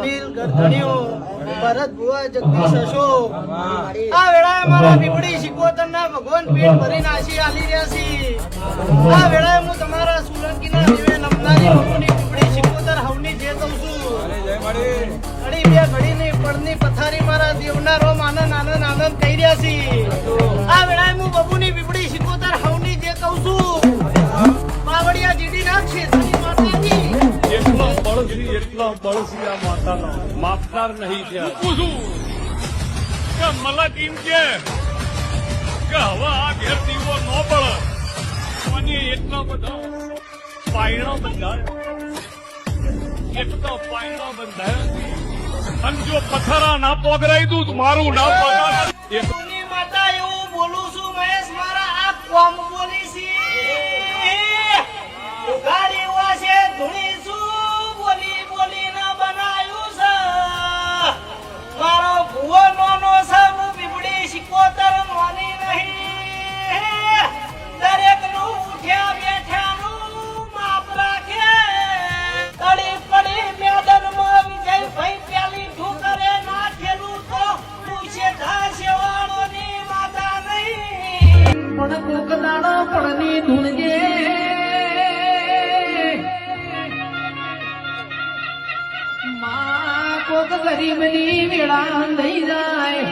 અનિલ ગરધણીઓ ભરત ભુવા જગદીશ અશોક આ વેળાએ મારા બીબડી શિકોતર ના ભગવાન પેટ ભરી નાસી આલી રહ્યા છે આ વેળાએ હું તમારા સોલંકીના દેવે નમનારી ભગવાનની બીબડી શિકોતર હવની જે કહું છું ઘડી બે ઘડીની પડની પથારી મારા દેવના રોમ આનંદ આનંદ આનંદ કહી રહ્યા છે આ વેળાએ હું બબુની બીબડી શિકોતર હવની જે કહું છું બાવળિયા જીડી ના ક્ષેત્રની માતાજી એટલા બળસી આ માતાનો માફનાર નહીં ત્યાં પૂછું કે મલક એમ કે હવે આ ઘેર દીવો ન બળ અને એટલા બધા પાયણો બંધાય એટલો પાયણો બંધાય અને જો પથરા ના પોગરાઈ દઉં મારું ના પગાર માતા એવું બોલું છું મહેશ મારા આ કોમ બોલી છે ઉઘાડી વાસે ધૂણી છું બોલી બોલી ના બનાયું છે મારો ભુવો નોનો છે હું બીબડી શિકોતર નોની નહીં દરેક નું ઉઠ્યા બેઠાનું માપ રાખે તડી પડી મેદાનમાં વિજયભાઈ પેલી ઠુકરે નાખેલું તો પૂછે ધા સેવાળોની માતા નહીં પણ કોક દાડો પડની ધૂણગે કોક ગરીબની વેળા થઈ જાય